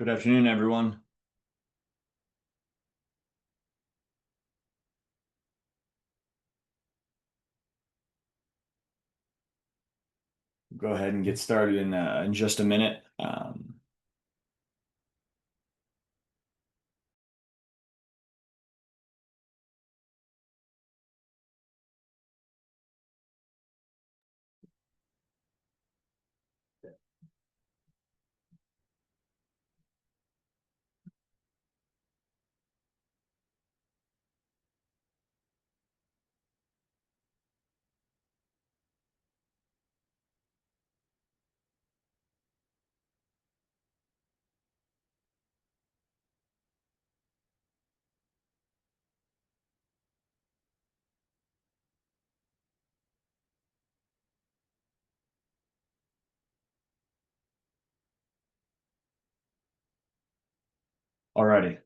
Good afternoon, everyone. Go ahead and get started in just a minute. Alrighty.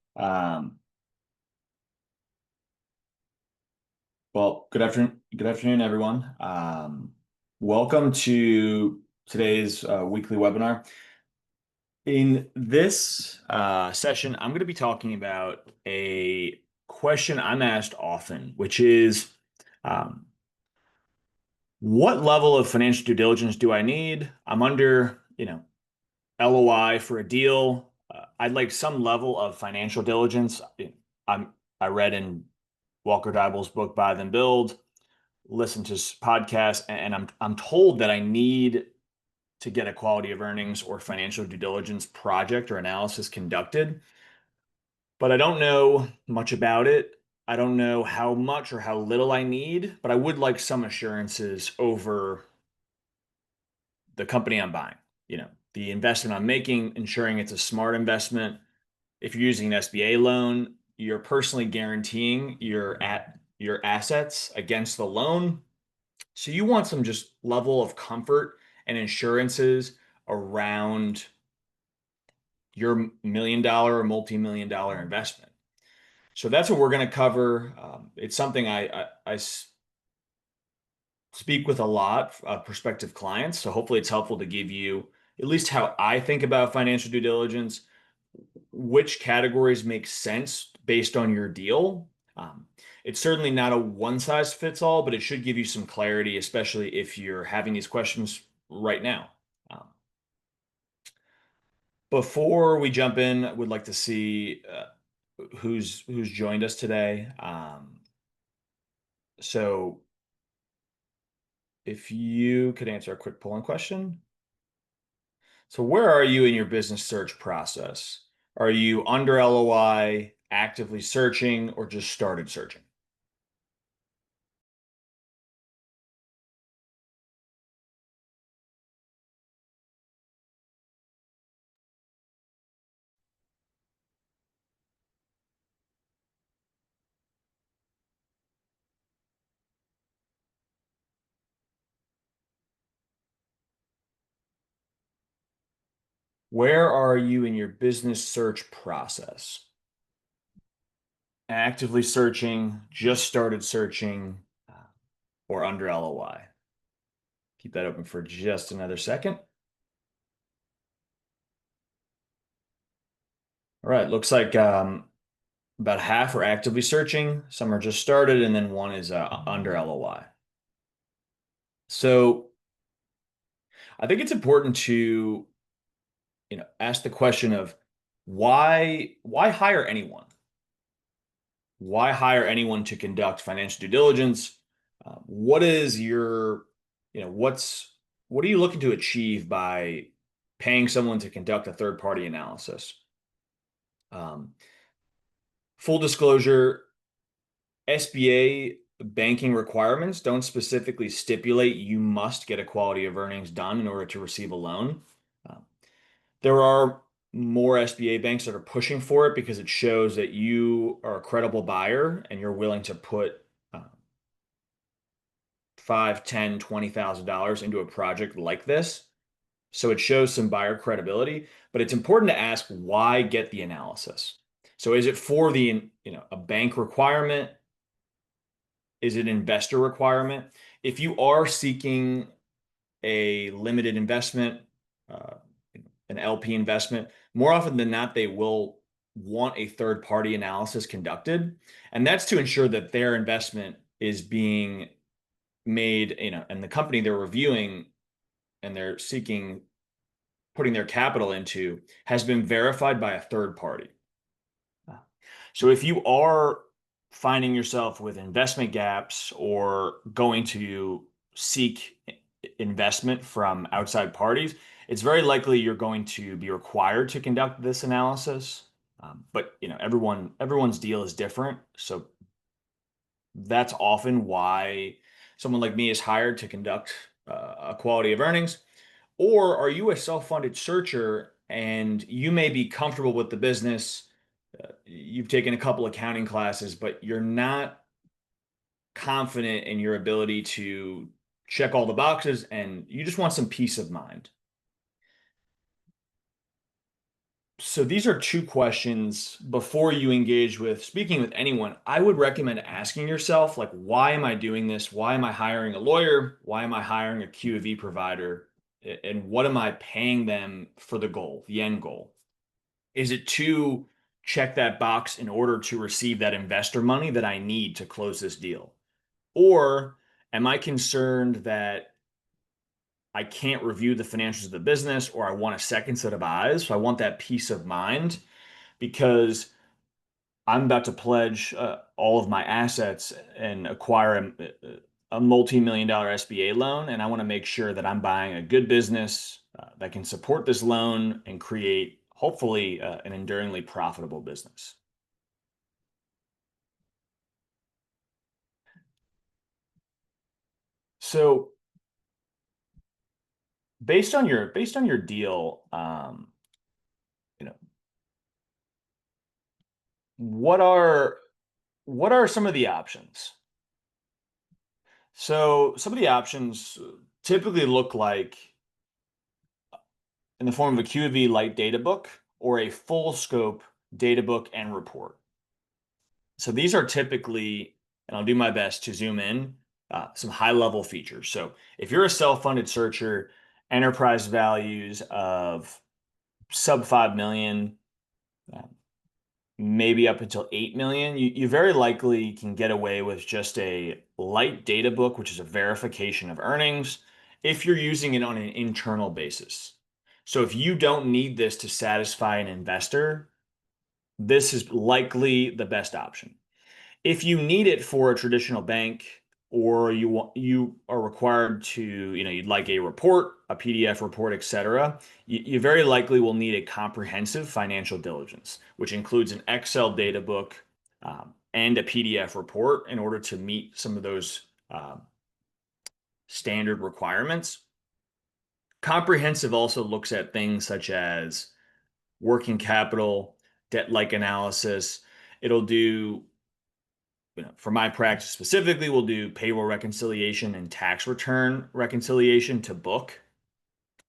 Well, good afternoon, everyone. Welcome to today's weekly webinar. In this session, I'm going to be talking about a question I'm asked often, which is, um, what level of financial due diligence do I need? I'm under, LOI for a deal. I'd like some level of financial diligence. I read in Walker Dible's book Buy Then Build, listen to podcasts, and I'm told that I need to get a quality of earnings or financial due diligence project or analysis conducted, but I don't know much about it. I don't know how much or how little I need, but I would like some assurances over the company I'm buying. The investment I'm making, ensuring it's a smart investment. If you're using an SBA loan, you're personally guaranteeing your assets against the loan. So you want some just level of comfort and insurances around your $1 million or multi-million dollar investment. So that's what we're going to cover. It's something I speak with a lot of prospective clients. So hopefully it's helpful to give you at least how I think about financial due diligence, which categories make sense based on your deal. It's certainly not a one size fits all, but it should give you some clarity, especially if you're having these questions right now. Um, Before we jump in, I would like to see who's joined us today. So if you could answer a quick polling question. So where are you in your business search process? Are you under LOI, actively searching, or just started searching? Where are you in your business search process? Actively searching, just started searching, or under LOI? Keep that open for just another second. All right, looks like about half are actively searching, some are just started, and then one is under LOI. So I think it's important to, ask the question of why hire anyone? Why hire anyone to conduct financial due diligence? What is your, what are you looking to achieve by paying someone to conduct a third-party analysis? Um, Full disclosure, SBA banking requirements don't specifically stipulate you must get a quality of earnings done in order to receive a loan. Uh, there are more SBA banks that are pushing for it because it shows that you are a credible buyer and you're willing to put $5, 10, $20,000 into a project like this. So it shows some buyer credibility, but it's important to ask why get the analysis. So is it for a bank requirement? Is it an investor requirement? If you are seeking a limited investment, uh, an LP investment, more often than not, they will want a third party analysis conducted. And that's to ensure that their investment is being made, and the company they're reviewing and they're seeking putting their capital into has been verified by a third party. So if you are finding yourself with investment gaps or going to seek investment from outside parties, it's very likely you're going to be required to conduct this analysis. But everyone's deal is different, so that's often why someone like me is hired to conduct a quality of earnings. Or are you a self-funded searcher and you may be comfortable with the business? You've taken a couple accounting classes, but you're not confident in your ability to check all the boxes and you just want some peace of mind. So these are two questions before you engage with speaking with anyone. I would recommend asking yourself, like, why am I doing this? Why am I hiring a lawyer? Why am I hiring a QOE provider? And what am I paying them for the goal, the end goal? Is it to check that box in order to receive that investor money that I need to close this deal? Or am I concerned that I can't review the financials of the business, or I want a second set of eyes? So I want that peace of mind because I'm about to pledge all of my assets and acquire a multi-million dollar SBA loan, and I want to make sure that I'm buying a good business that can support this loan and create, hopefully, an enduringly profitable business. So, based on your deal, you know, what are what are some of the options? So, some of the options typically look like in the form of a QOE Lite data book or a full scope data book and report. So these are typically, and I'll do my best to zoom in, some high level features. So if you're a self funded searcher, enterprise values of sub 5 million, uh, maybe up until 8 million, you very likely can get away with just a light data book, which is a verification of earnings, if you're using it on an internal basis. So if you don't need this to satisfy an investor, this is likely the best option. If you need it for a traditional bank, or you are required to, you'd like a report, a PDF report, etc., you very likely will need a comprehensive financial diligence, which includes an Excel data book and a PDF report in order to meet some of those standard requirements. Comprehensive also looks at things such as working capital, debt-like analysis. It'll do, for my practice specifically, we'll do payroll reconciliation and tax return reconciliation to book.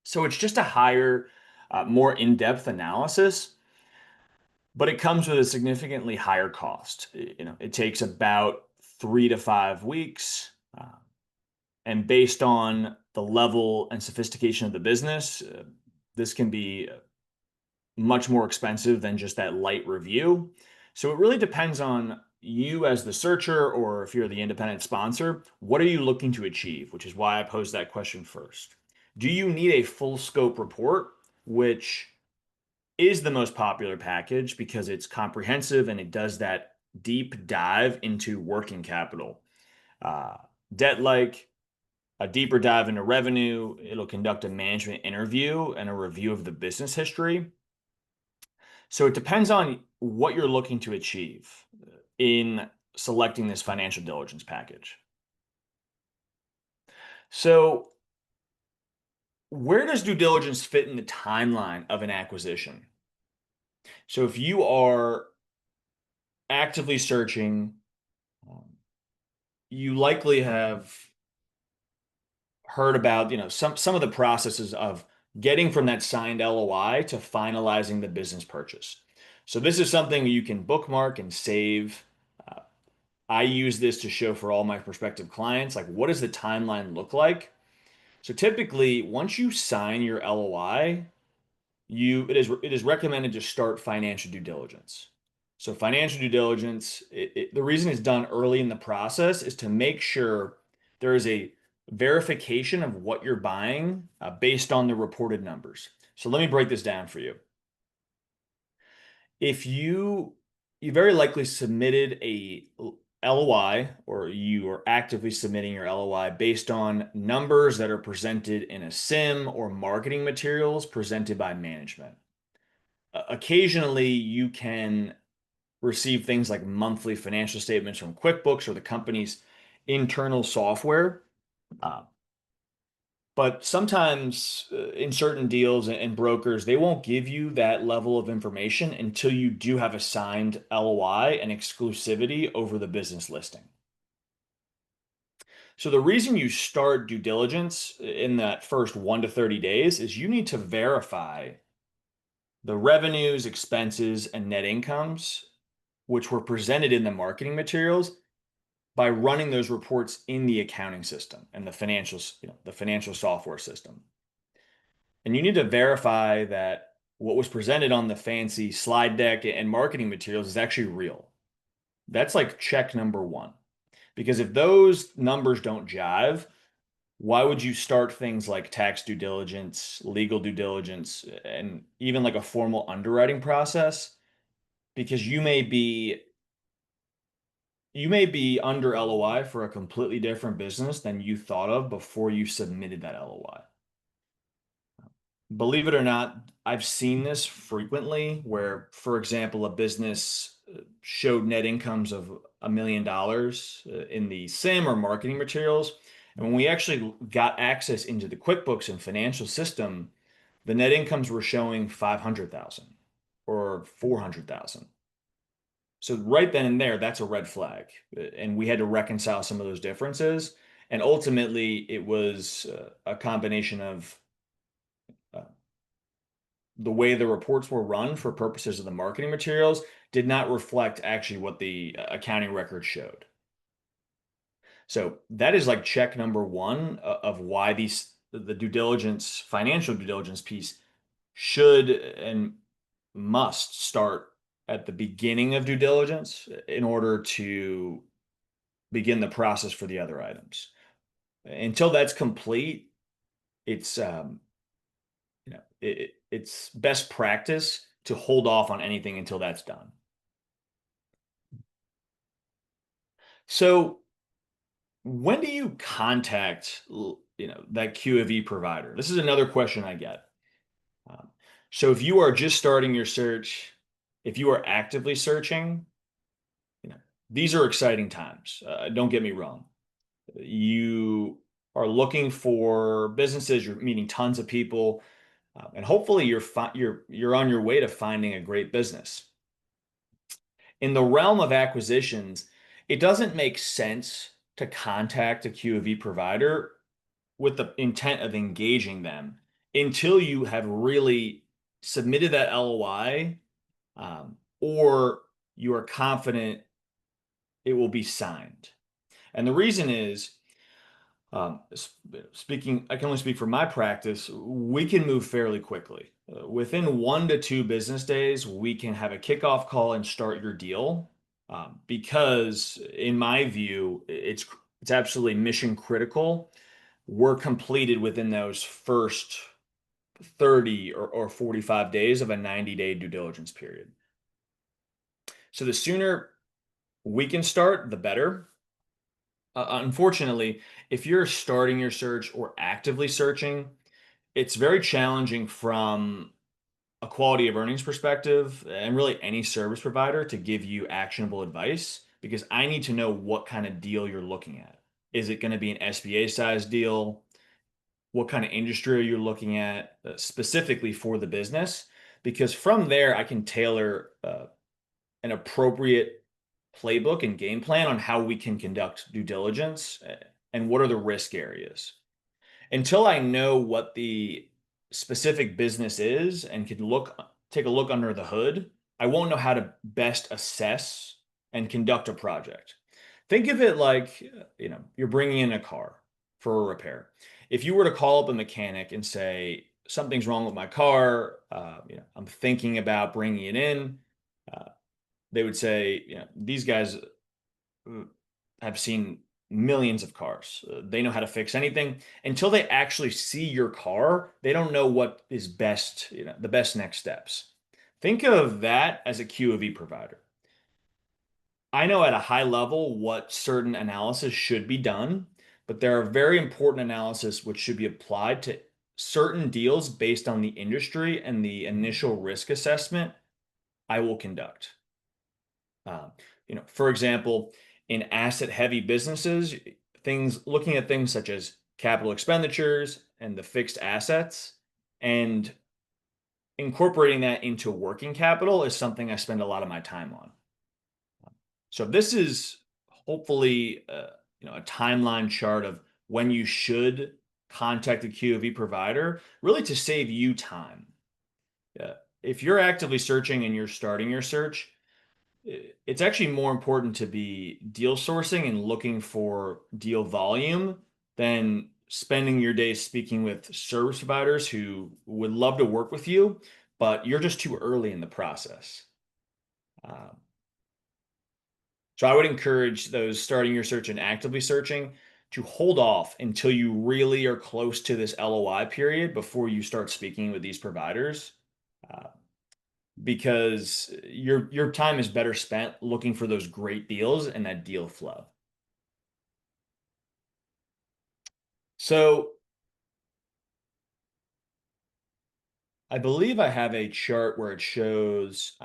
So it's just a higher, more in-depth analysis, but it comes with a significantly higher cost. It takes about 3 to 5 weeks, and based on the level and sophistication of the business, this can be much more expensive than just that light review. So it really depends on you as the searcher, or if you're the independent sponsor, what are you looking to achieve? Which is why I posed that question first. Do you need a full scope report, which is the most popular package because it's comprehensive and it does that deep dive into working capital, uh, debt like, a deeper dive into revenue. It'll conduct a management interview and a review of the business history. So it depends on what you're looking to achieve in selecting this financial diligence package. So, where does due diligence fit in the timeline of an acquisition? So, if you are actively searching, um, you likely have heard about, some of the processes of getting from that signed LOI to finalizing the business purchase. So this is something you can bookmark and save. Uh, I use this to show for all my prospective clients, like, what does the timeline look like? So typically, once you sign your LOI, it is recommended to start financial due diligence. So financial due diligence, the reason it's done early in the process is to make sure there is a verification of what you're buying based on the reported numbers. So let me break this down for you. If you very likely submitted a LOI, or you are actively submitting your LOI based on numbers that are presented in a SIM or marketing materials presented by management. Occasionally, you can receive things like monthly financial statements from QuickBooks or the company's internal software. Uh, but sometimes in certain deals and brokers, they won't give you that level of information until you do have a signed LOI and exclusivity over the business listing. So the reason you start due diligence in that first 1 to 30 days is you need to verify the revenues, expenses, and net incomes, which were presented in the marketing materials, by running those reports in the accounting system and the the financial software system. And you need to verify that what was presented on the fancy slide deck and marketing materials is actually real. That's like check number one. Because if those numbers don't jive, why would you start things like tax due diligence, legal due diligence, and even like a formal underwriting process? Because you may be under LOI for a completely different business than you thought of before you submitted that LOI. Believe it or not, I've seen this frequently where, for example, a business showed net incomes of $1 million in the SIM or marketing materials. And when we actually got access into the QuickBooks and financial system, the net incomes were showing 500,000 or 400,000. So right then and there, that's a red flag. And we had to reconcile some of those differences. And ultimately, it was a combination of uh, the way the reports were run for purposes of the marketing materials did not reflect actually what the accounting records showed. So that is like check number one of why the due diligence, financial due diligence piece should and must start at the beginning of due diligence in order to begin the process for the other items. Until that's complete, it's it's best practice to hold off on anything until that's done. So when do you contact that QOE provider? This is another question I get. Um, so if you are just starting your search, if you are actively searching, you know these are exciting times. Don't get me wrong. You are looking for businesses. You're meeting tons of people, and hopefully you're on your way to finding a great business. In the realm of acquisitions, it doesn't make sense to contact a QOE provider with the intent of engaging them until you have really submitted that LOI, or you are confident it will be signed. And the reason is, speaking, I can only speak for my practice, we can move fairly quickly. Within 1 to 2 business days, we can have a kickoff call and start your deal. Because in my view, it's absolutely mission critical. We're completed within those first 30 or 45 days of a 90-day due diligence period. So the sooner we can start, the better. Unfortunately, if you're starting your search or actively searching, it's very challenging from a quality of earnings perspective and really any service provider to give you actionable advice, because I need to know what kind of deal you're looking at. Is it going to be an SBA size deal? What kind of industry are you looking at specifically for the business? Because from there, I can tailor an appropriate playbook and game plan on how we can conduct due diligence and what are the risk areas. Until I know what the specific business is and can take a look under the hood, I won't know how to best assess and conduct a project. Think of it like, you're bringing in a car for a repair. If you were to call up a mechanic and say, something's wrong with my car. I'm thinking about bringing it in. Uh, they would say, these guys have seen millions of cars. They know how to fix anything. Until they actually see your car, they don't know what is best, the best next steps. Think of that as a QOE provider. I know at a high level what certain analysis should be done, but there are very important analysis which should be applied to certain deals based on the industry and the initial risk assessment I will conduct. Um, for example, in asset-heavy businesses, looking at things such as capital expenditures and the fixed assets, and incorporating that into working capital is something I spend a lot of my time on. So this is hopefully a timeline chart of when you should contact a QOV provider, really to save you time. If you're actively searching and you're starting your search, it's actually more important to be deal sourcing and looking for deal volume than spending your day speaking with service providers who would love to work with you, but you're just too early in the process. Um, So I would encourage those starting your search and actively searching to hold off until you really are close to this LOI period before you start speaking with these providers, uh, because your time is better spent looking for those great deals and that deal flow. So I believe I have a chart where it shows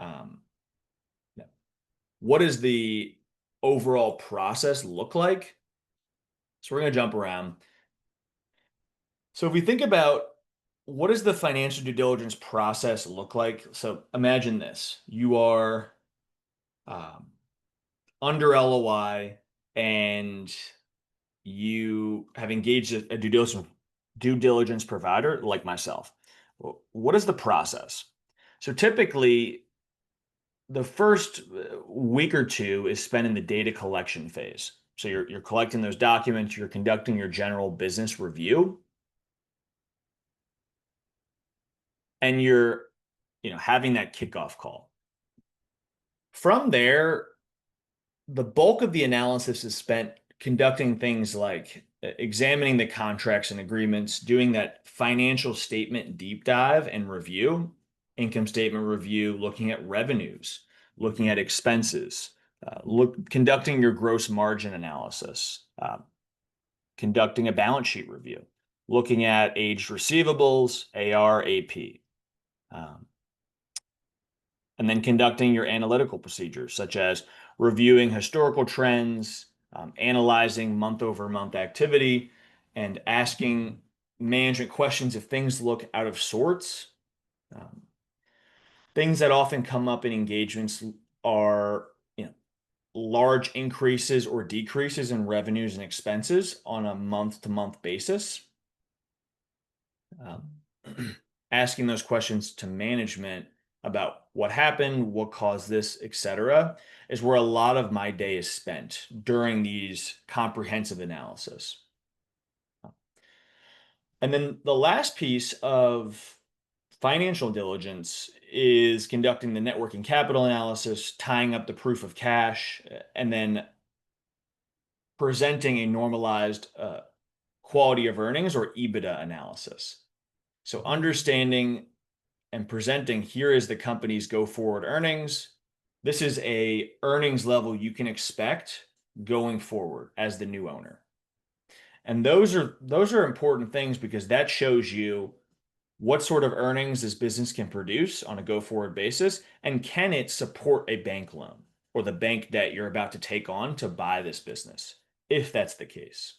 what does the overall process look like. So we're going to jump around. So if we think about what does the financial due diligence process look like? So imagine this. You are um, under LOI and you have engaged a due diligence provider like myself. What is the process? So typically, the first week or two is spent in the data collection phase. So you're collecting those documents, you're conducting your general business review, and you're having that kickoff call. From there, the bulk of the analysis is spent conducting things like examining the contracts and agreements, doing that financial statement deep dive and review, income statement review, looking at revenues, looking at expenses, conducting your gross margin analysis, conducting a balance sheet review, looking at aged receivables, AR, AP. Um, and then conducting your analytical procedures, such as reviewing historical trends, analyzing month-over-month activity, and asking management questions if things look out of sorts. Um, Things that often come up in engagements are, large increases or decreases in revenues and expenses on a month-to-month basis. Um, Asking those questions to management about what happened, what caused this, etc., is where a lot of my day is spent during these comprehensive analysis. And then the last piece of financial diligence is conducting the net working capital analysis, tying up the proof of cash, and then presenting a normalized quality of earnings or EBITDA analysis. So understanding and presenting here is the company's go forward earnings. This is a earnings level you can expect going forward as the new owner. And those are important things because that shows you what sort of earnings this business can produce on a go forward basis, and can it support a bank loan or the bank debt you're about to take on to buy this business, if that's the case.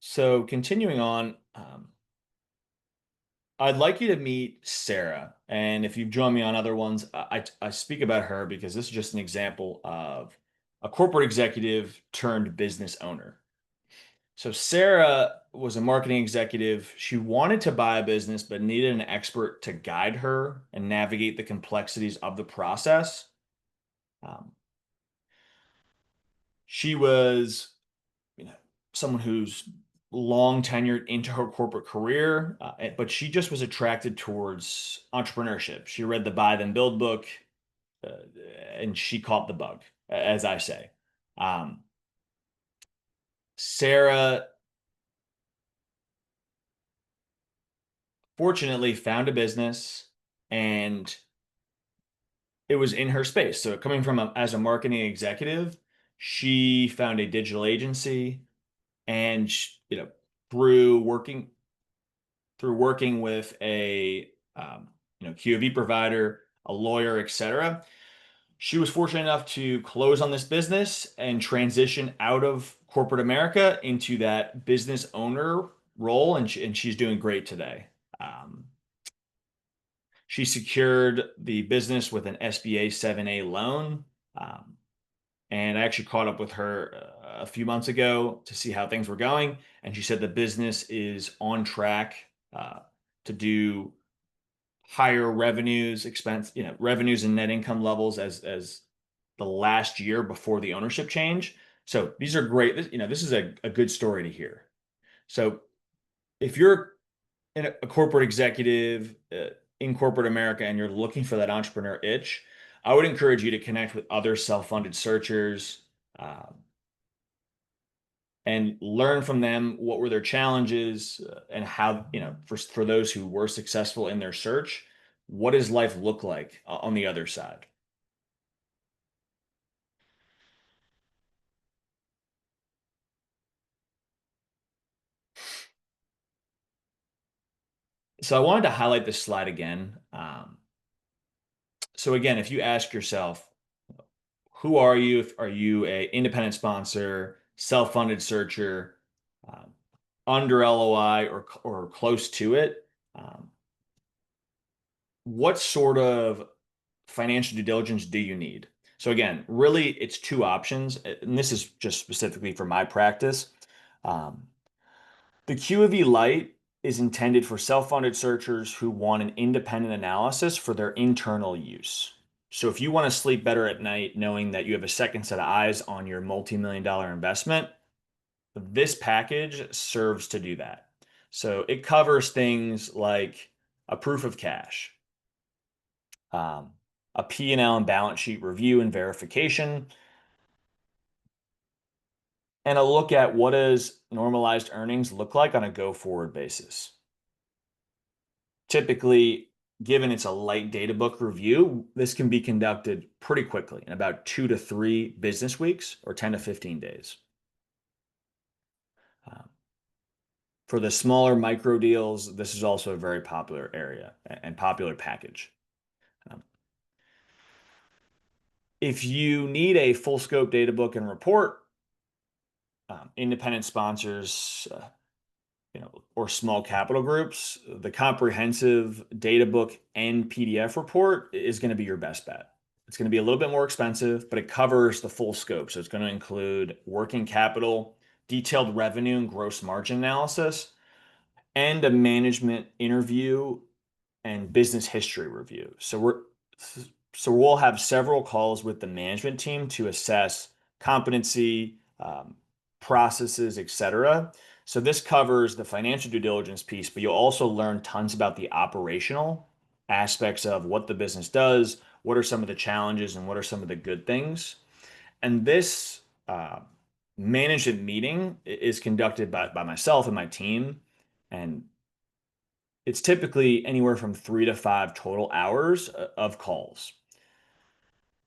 So continuing on, I'd like you to meet Sarah. And if you've joined me on other ones, I speak about her because this is just an example of a corporate executive turned business owner. So Sarah was a marketing executive. She wanted to buy a business, but needed an expert to guide her and navigate the complexities of the process. Um, she was, you know, someone who's long tenured into her corporate career, but she just was attracted towards entrepreneurship. She read the Buy Then Build book, uh, and she caught the bug, as I say. Um, Sarah fortunately found a business and it was in her space. So coming from as a marketing executive, she found a digital agency and through working with a QOE provider, a lawyer, etc. She was fortunate enough to close on this business and transition out of corporate America into that business owner role, and she's doing great today. Um, she secured the business with an SBA 7A loan. Um, and I actually caught up with her a few months ago to see how things were going. And she said the business is on track uh, to do higher revenues and net income levels as the last year before the ownership change. So these are great. This is a good story to hear. So if you're a corporate executive in corporate America and you're looking for that entrepreneur itch, I would encourage you to connect with other self-funded searchers um, and learn from them what were their challenges and how, for those who were successful in their search, what does life look like on the other side? So I wanted to highlight this slide again. So again, if you ask yourself, who are you? Are you a independent sponsor, self-funded searcher, um, under LOI or close to it? Um, what sort of financial due diligence do you need? So again, really, it's two options, and this is just specifically for my practice. Um, the QOE Lite is intended for self-funded searchers who want an independent analysis for their internal use. So if you want to sleep better at night knowing that you have a second set of eyes on your multi-million dollar investment, this package serves to do that. So it covers things like a proof of cash, um, a P&L and balance sheet review and verification, and a look at what does normalized earnings look like on a go-forward basis. Typically, given it's a light data book review, this can be conducted pretty quickly in about 2 to 3 business weeks or 10 to 15 days. Um, for the smaller micro deals, this is also a very popular area and popular package. Um, if you need a full scope data book and report, independent sponsors, or small capital groups, the comprehensive data book and PDF report is going to be your best bet. It's going to be a little bit more expensive, but it covers the full scope. So it's going to include working capital, detailed revenue and gross margin analysis, and a management interview and business history review. So we'll have several calls with the management team to assess competency, processes, etc. So this covers the financial due diligence piece, but you'll also learn tons about the operational aspects of what the business does, what are some of the challenges, and what are some of the good things. And this management meeting is conducted by myself and my team, and it's typically anywhere from 3 to 5 total hours of calls.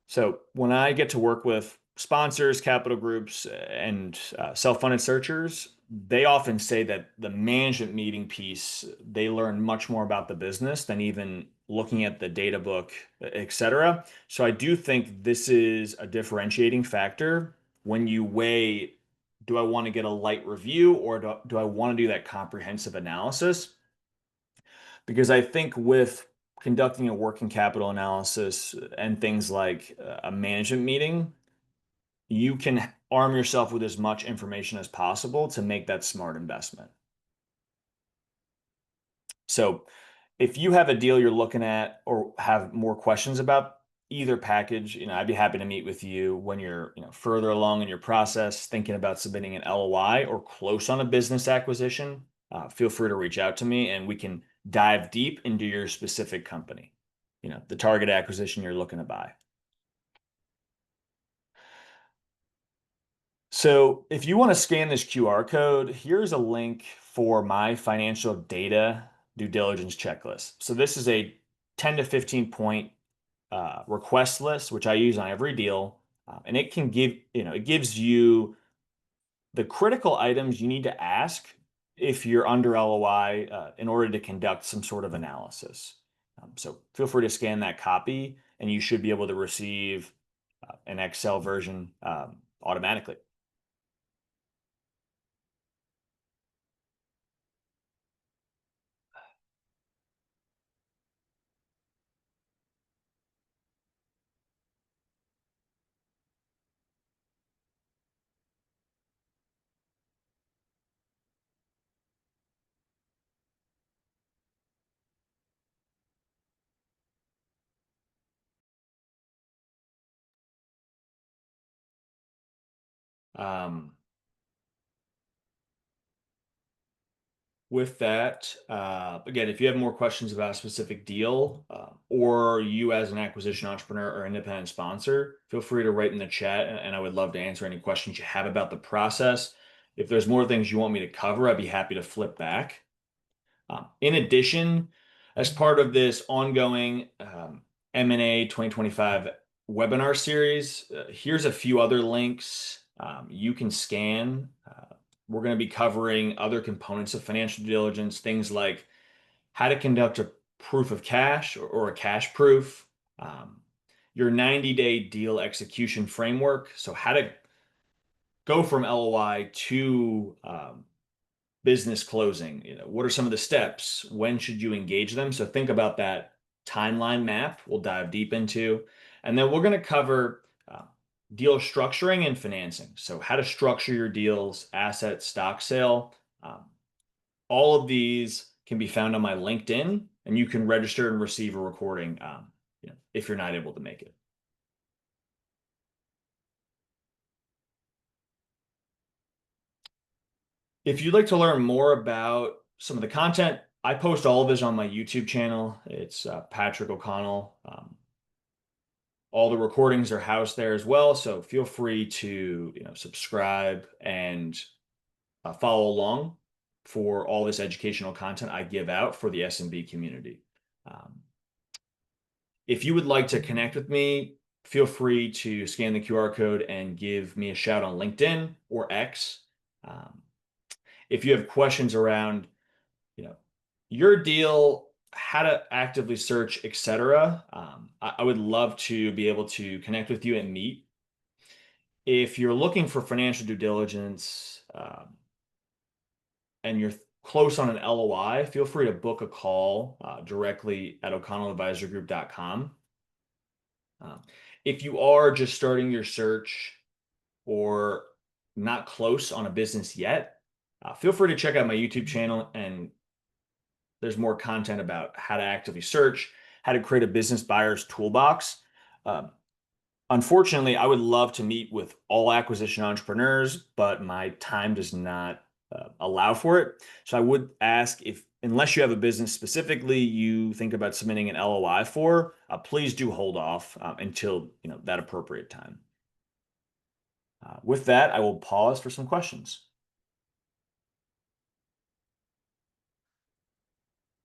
So when I get to work with sponsors, capital groups, and self-funded searchers, they often say that the management meeting piece, they learn much more about the business than even looking at the data book, etc. So I do think this is a differentiating factor when you weigh, do I want to get a light review or do I want to do that comprehensive analysis? Because I think with conducting a working capital analysis and things like a management meeting, you can arm yourself with as much information as possible to make that smart investment. So if you have a deal you're looking at or have more questions about either package, I'd be happy to meet with you when you're, further along in your process, thinking about submitting an LOI or close on a business acquisition. Feel free to reach out to me and we can dive deep into your specific company, the target acquisition you're looking to buy. So if you want to scan this QR code, here's a link for my financial data due diligence checklist. So this is a 10 to 15 point request list, which I use on every deal. And it can give, it gives you the critical items you need to ask if you're under LOI in order to conduct some sort of analysis. So feel free to scan that copy and you should be able to receive an Excel version automatically. Um, With that, again, if you have more questions about a specific deal or you as an acquisition entrepreneur or independent sponsor, feel free to write in the chat and I would love to answer any questions you have about the process. If there's more things you want me to cover, I'd be happy to flip back. In addition, as part of this ongoing M&A 2025 webinar series, here's a few other links you can scan. We're going to be covering other components of financial due diligence, things like how to conduct a proof of cash or a cash proof, your 90-day deal execution framework. So how to go from LOI to business closing. What are some of the steps? When should you engage them? So think about that timeline map we'll dive deep into. And then we're going to cover deal structuring and financing. So how to structure your deals, asset, stock sale. All of these can be found on my LinkedIn, and you can register and receive a recording if you're not able to make it. If you'd like to learn more about some of the content, I post all of this on my YouTube channel. It's Patrick O'Connell. All the recordings are housed there as well, so feel free to subscribe and follow along for all this educational content I give out for the SMB community. If you would like to connect with me, feel free to scan the QR code and give me a shout on LinkedIn or X. If you have questions around, your deal, how to actively search, etc., I would love to be able to connect with you and meet. If you're looking for financial due diligence and you're close on an LOI, feel free to book a call directly at o'connelladvisorgroup.com. If you are just starting your search or not close on a business yet, feel free to check out my YouTube channel, and there's more content about how to actively search, how to create a business buyer's toolbox. Unfortunately, I would love to meet with all acquisition entrepreneurs, but my time does not allow for it. So I would ask, if unless you have a business specifically you think about submitting an LOI for, please do hold off until that appropriate time. With that, I will pause for some questions.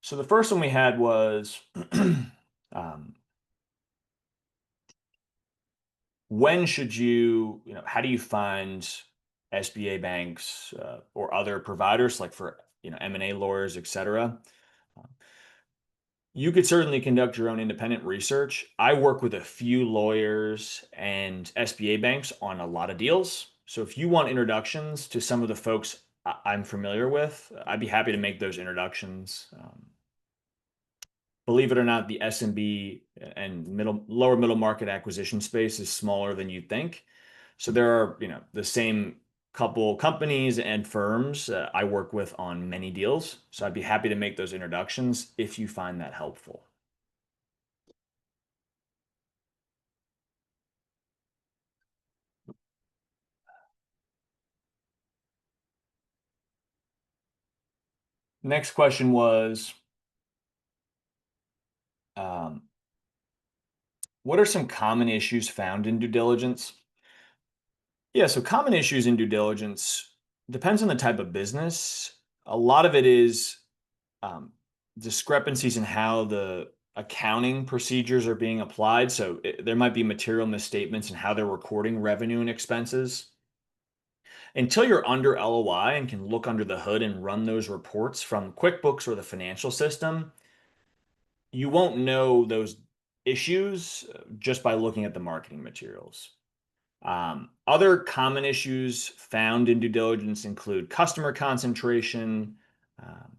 So the first one we had was when should how do you find SBA banks or other providers like for M&A lawyers, etc. You could certainly conduct your own independent research. I work with a few lawyers and SBA banks on a lot of deals. So if you want introductions to some of the folks I'm familiar with, I'd be happy to make those introductions. Believe it or not, the SMB and lower middle market acquisition space is smaller than you'd think. So there are, the same couple companies and firms I work with on many deals. So I'd be happy to make those introductions if you find that helpful. Next question was, um, what are some common issues found in due diligence? Yeah, so common issues in due diligence depends on the type of business. A lot of it is um, discrepancies in how the accounting procedures are being applied. So there might be material misstatements in how they're recording revenue and expenses. Until you're under LOI and can look under the hood and run those reports from QuickBooks or the financial system, you won't know those issues just by looking at the marketing materials. Other common issues found in due diligence include customer concentration, um,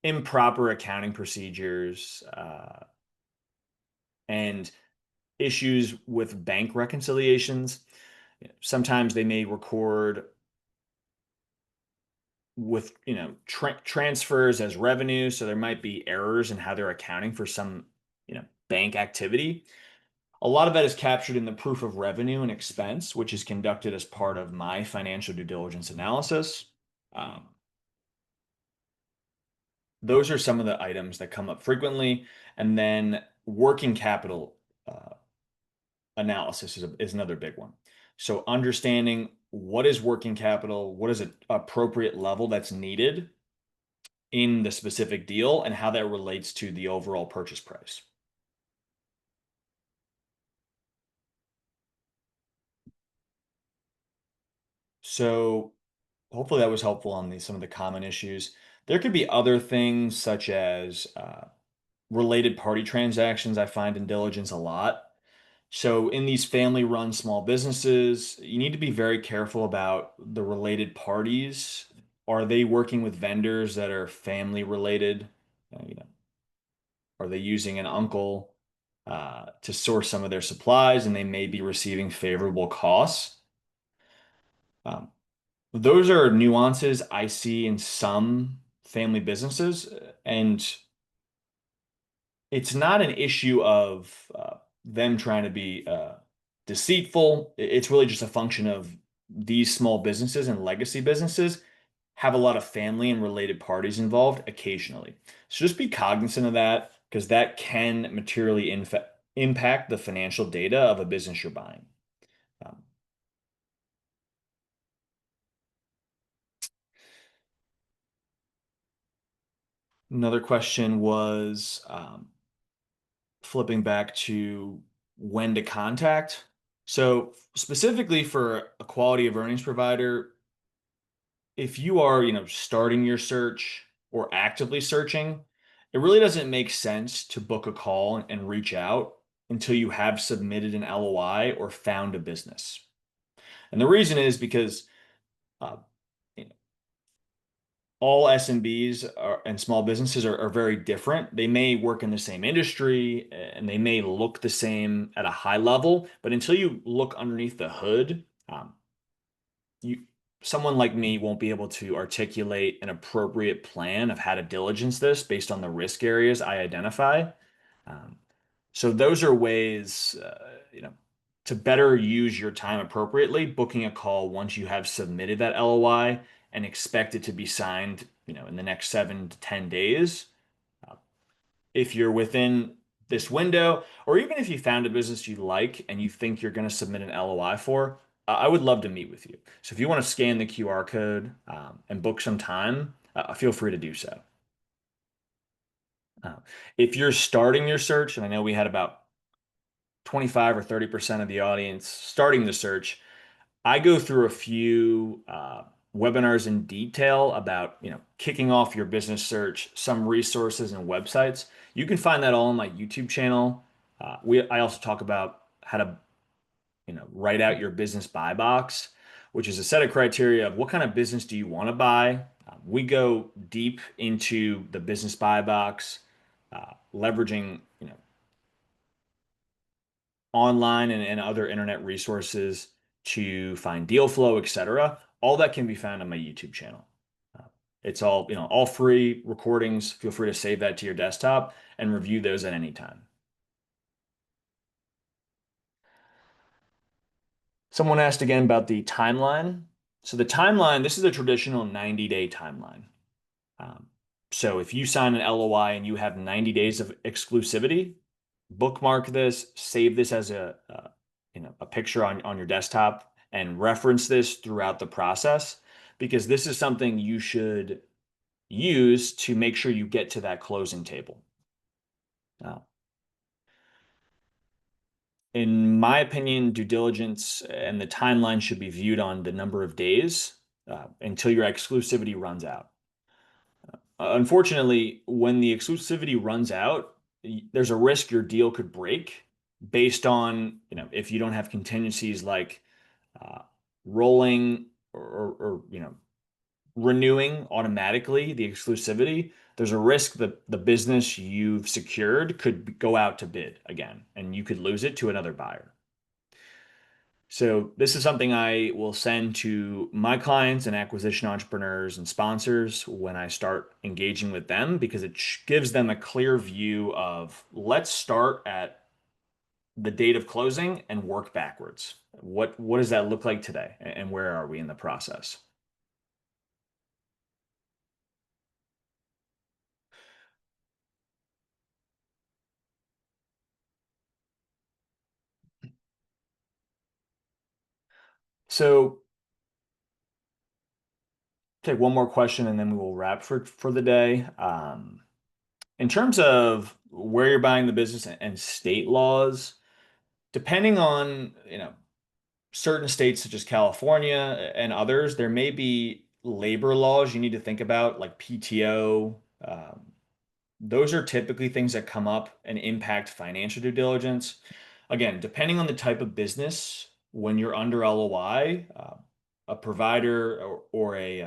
improper accounting procedures, and issues with bank reconciliations. Sometimes they may record with transfers as revenue, so there might be errors in how they're accounting for some bank activity. A lot of that is captured in the proof of revenue and expense, which is conducted as part of my financial due diligence analysis. Um, those are some of the items that come up frequently. And then working capital uh, analysis is another big one. So understanding what is working capital, what is an appropriate level that's needed in the specific deal, and how that relates to the overall purchase price. So hopefully that was helpful on some of the common issues. There could be other things such as related party transactions I find in diligence a lot. So in these family-run small businesses, you need to be very careful about the related parties. Are they working with vendors that are family related? Are they using an uncle to source some of their supplies and they may be receiving favorable costs? Um, those are nuances I see in some family businesses, and it's not an issue of them trying to be deceitful. It's really just a function of these small businesses and legacy businesses have a lot of family and related parties involved occasionally. So just be cognizant of that because that can materially impact the financial data of a business you're buying. Um, Another question was flipping back to when to contact. So specifically for a quality of earnings provider, if you are, starting your search or actively searching, it really doesn't make sense to book a call and reach out until you have submitted an LOI or found a business. And the reason is because uh, all SMBs and small businesses are very different. They may work in the same industry and they may look the same at a high level, but until you look underneath the hood, you someone like me won't be able to articulate an appropriate plan of how to diligence this based on the risk areas I identify. Um, so those are ways, to better use your time appropriately, booking a call once you have submitted that LOI and expect it to be signed, in the next 7 to 10 days. Uh, if you're within this window, or even if you found a business you like and you think you're going to submit an LOI for, I would love to meet with you. So if you want to scan the QR code and book some time, feel free to do so. Uh, if you're starting your search, and I know we had about 25 or 30% of the audience starting the search, I go through a few webinars in detail about, kicking off your business search, some resources and websites. You can find that all on my YouTube channel. I also talk about how to, write out your business buy box, which is a set of criteria of what kind of business do you want to buy. We go deep into the business buy box, leveraging, online and other internet resources to find deal flow, etc. All that can be found on my YouTube channel. Uh, It's all, all free recordings. Feel free to save that to your desktop and review those at any time. Someone asked again about the timeline. So the timeline, this is a traditional 90-day timeline. Um, so if you sign an LOI and you have 90 days of exclusivity, bookmark this, save this as a picture on your desktop and reference this throughout the process because this is something you should use to make sure you get to that closing table. Uh, in my opinion, due diligence and the timeline should be viewed on the number of days until your exclusivity runs out. Unfortunately, when the exclusivity runs out, there's a risk your deal could break based on, if you don't have contingencies like uh, rolling or renewing automatically the exclusivity, there's a risk that the business you've secured could go out to bid again, and you could lose it to another buyer. So this is something I will send to my clients and acquisition entrepreneurs and sponsors when I start engaging with them because it gives them a clear view of let's start at the date of closing and work backwards. What does that look like today and where are we in the process? So take one more question and then we will wrap for the day. In terms of where you're buying the business and state laws, depending on, certain states such as California and others, there may be labor laws you need to think about, like PTO. Those are typically things that come up and impact financial due diligence. Again, depending on the type of business, when you're under LOI, a provider or a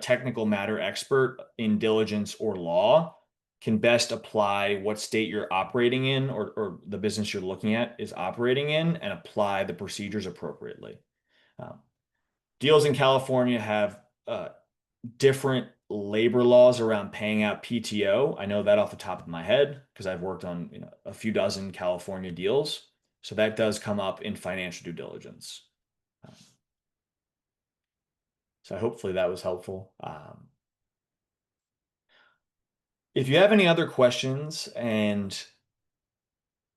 technical matter expert in diligence or law can best apply what state you're operating in or the business you're looking at is operating in and apply the procedures appropriately. Um, Deals in California have different labor laws around paying out PTO. I know that off the top of my head because I've worked on a few dozen California deals. So that does come up in financial due diligence. Um, so hopefully that was helpful. If you have any other questions and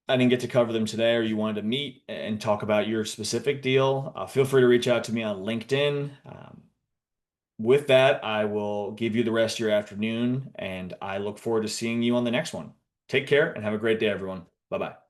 I didn't get to cover them today, or you wanted to meet and talk about your specific deal, feel free to reach out to me on LinkedIn. With that, I will give you the rest of your afternoon, and I look forward to seeing you on the next one. Take care and have a great day, everyone. Bye bye.